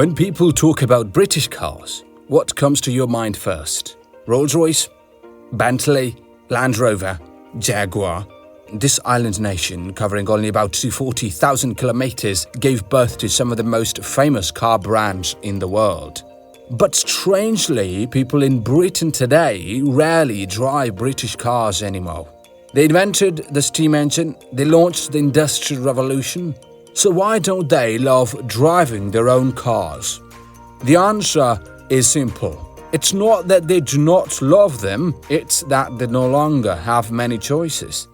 When people talk about British cars, what comes to your mind first? Rolls-Royce? Bentley? Land Rover? Jaguar? This island nation, covering only about 240,000 kilometers, gave birth to some of the most famous car brands in the world. But strangely, people in Britain today rarely drive British cars anymore. They invented the steam engine, they launched the Industrial Revolution. So why don't they love driving their own cars? The answer is simple. It's not that they do not love them, it's that they no longer have many choices.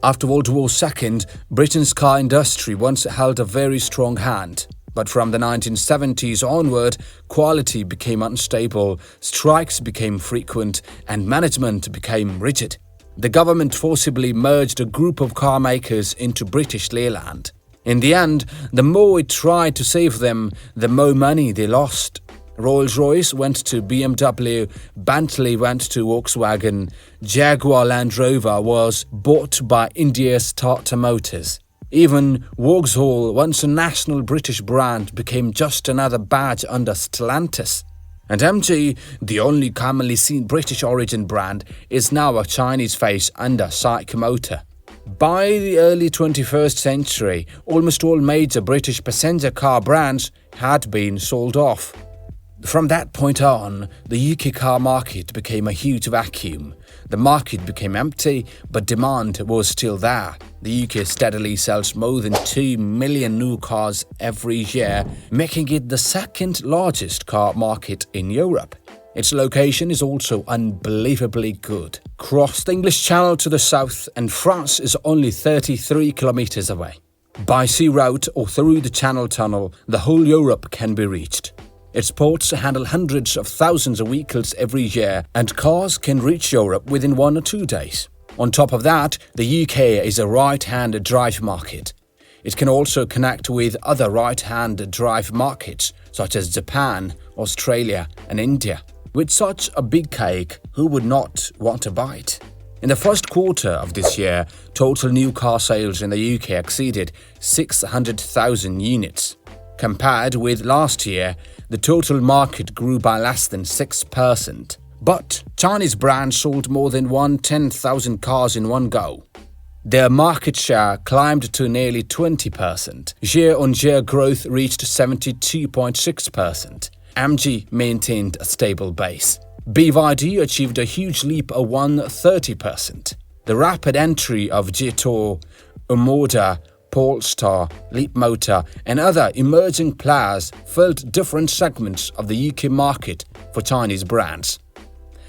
After World War II, Britain's car industry once held a very strong hand. But from the 1970s onward, quality became unstable, strikes became frequent, and management became rigid. The government forcibly merged a group of car makers into British Leyland. In the end, the more it tried to save them, the more money they lost. Rolls-Royce went to BMW, Bentley went to Volkswagen, Jaguar Land Rover was bought by India's Tata Motors. Even Vauxhall, once a national British brand, became just another badge under Stellantis. And MG, the only commonly seen British origin brand, is now a Chinese face under SAIC Motor. By the early 21st century, almost all major British passenger car brands had been sold off. From that point on, the UK car market became a huge vacuum. The market became empty, but demand was still there. The UK steadily sells more than 2 million new cars every year, making it the second largest car market in Europe. Its location is also unbelievably good. Cross the English Channel to the south, and France is only 33 kilometers away. By sea route or through the Channel Tunnel, the whole Europe can be reached. Its ports handle hundreds of thousands of vehicles every year, and cars can reach Europe within 1 or 2 days. On top of that, the UK is a right-hand drive market. It can also connect with other right-hand drive markets, such as Japan, Australia, and India. With such a big cake, who would not want to bite? In the first quarter of this year, total new car sales in the UK exceeded 600,000 units. Compared with last year, the total market grew by less than 6%. But Chinese brands sold more than 110,000 cars in one go. Their market share climbed to nearly 20%. Year-on-year growth reached 72.6%. MG maintained a stable base. BYD achieved a huge leap of 130%. The rapid entry of Jito, Omoda, Polestar, Leapmotor, and other emerging players filled different segments of the UK market for Chinese brands.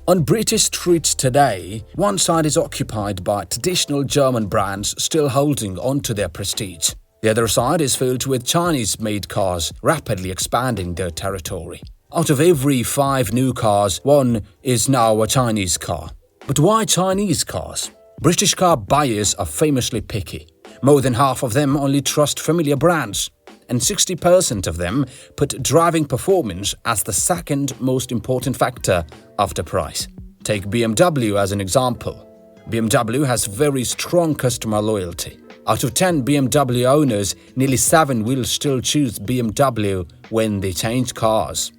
On British streets today, one side is occupied by traditional German brands still holding on to their prestige. The other side is filled with Chinese-made cars rapidly expanding their territory. Out of every 5 new cars, 1 is now a Chinese car. But why Chinese cars? British car buyers are famously picky. More than half of them only trust familiar brands, and 60% of them put driving performance as the second most important factor after price. Take BMW as an example. BMW has very strong customer loyalty. Out of 10 BMW owners, nearly 7 will still choose BMW when they change cars.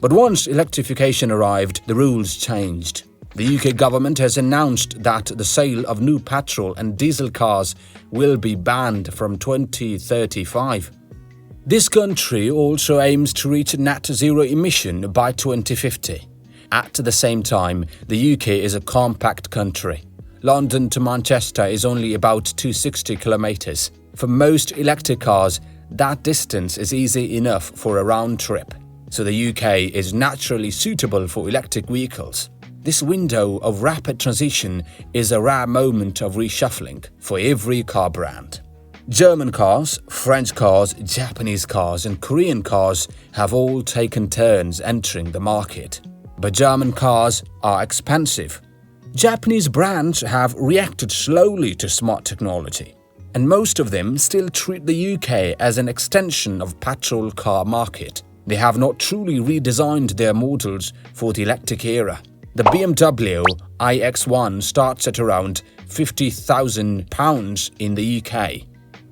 But once electrification arrived, the rules changed. The UK government has announced that the sale of new petrol and diesel cars will be banned from 2035. This country also aims to reach net zero emission by 2050. At the same time, the UK is a compact country. London to Manchester is only about 260 kilometers. For most electric cars, that distance is easy enough for a round trip. So the UK is naturally suitable for electric vehicles. This window of rapid transition is a rare moment of reshuffling for every car brand. German cars, French cars, Japanese cars, and Korean cars have all taken turns entering the market. But German cars are expensive. Japanese brands have reacted slowly to smart technology, and most of them still treat the UK as an extension of petrol car market. They have not truly redesigned their models for the electric era. The BMW iX1 starts at around £50,000 in the UK.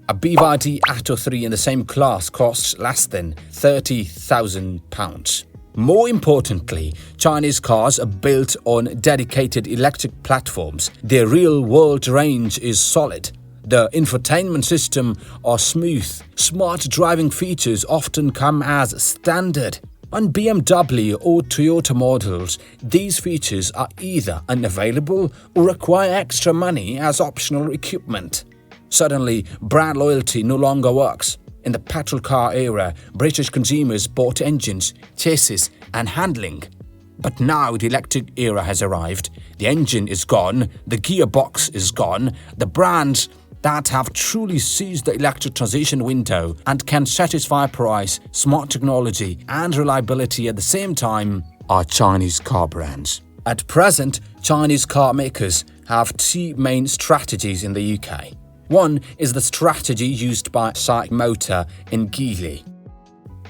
A BYD Atto 3 in the same class costs less than £30,000. More importantly, Chinese cars are built on dedicated electric platforms. Their real-world range is solid. The infotainment system are smooth. Smart driving features often come as standard. On BMW or Toyota models, these features are either unavailable or require extra money as optional equipment. Suddenly, brand loyalty no longer works. In the petrol car era, British consumers bought engines, chassis, and handling. But now the electric era has arrived. The engine is gone, the gearbox is gone, the brands that have truly seized the electric transition window and can satisfy price, smart technology, and reliability at the same time are Chinese car brands. At present, Chinese car makers have two main strategies in the UK. One is the strategy used by SAIC Motor in Geely.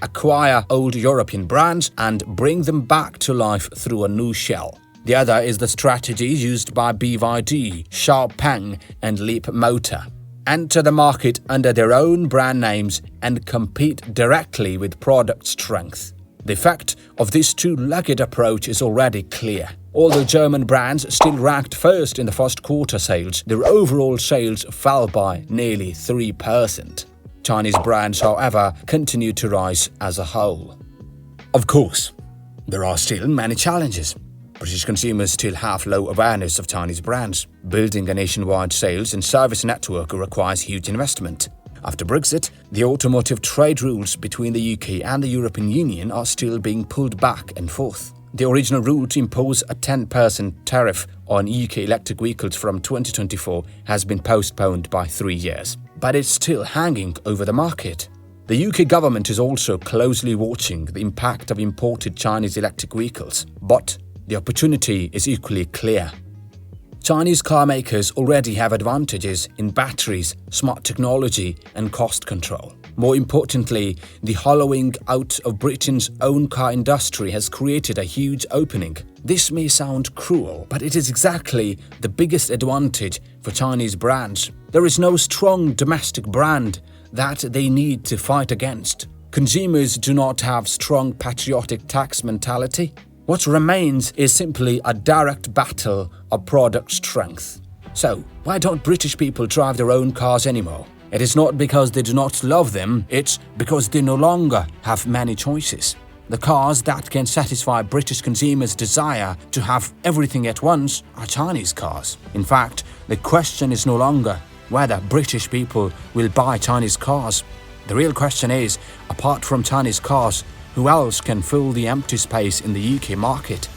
Acquire old European brands and bring them back to life through a new shell. The other is the strategy used by BYD, XPeng, and Leapmotor. Enter the market under their own brand names and compete directly with product strength. The effect of this two-legged approach is already clear. Although German brands still ranked first in the first quarter sales, their overall sales fell by nearly 3%. Chinese brands, however, continue to rise as a whole. Of course, there are still many challenges. British consumers still have low awareness of Chinese brands. Building a nationwide sales and service network requires huge investment. After Brexit, the automotive trade rules between the UK and the European Union are still being pulled back and forth. The original rule to impose a 10% tariff on UK electric vehicles from 2024 has been postponed by 3 years, but it's still hanging over the market. The UK government is also closely watching the impact of imported Chinese electric vehicles, but the opportunity is equally clear. Chinese car makers already have advantages in batteries, smart technology, and cost control. More importantly, the hollowing out of Britain's own car industry has created a huge opening. This may sound cruel, but it is exactly the biggest advantage for Chinese brands. There is no strong domestic brand that they need to fight against. Consumers do not have strong patriotic tax mentality. What remains is simply a direct battle of product strength. So, why don't British people drive their own cars anymore? It is not because they do not love them, it's because they no longer have many choices. The cars that can satisfy British consumers' desire to have everything at once are Chinese cars. In fact, the question is no longer whether British people will buy Chinese cars. The real question is, apart from Chinese cars, who else can fill the empty space in the UK market?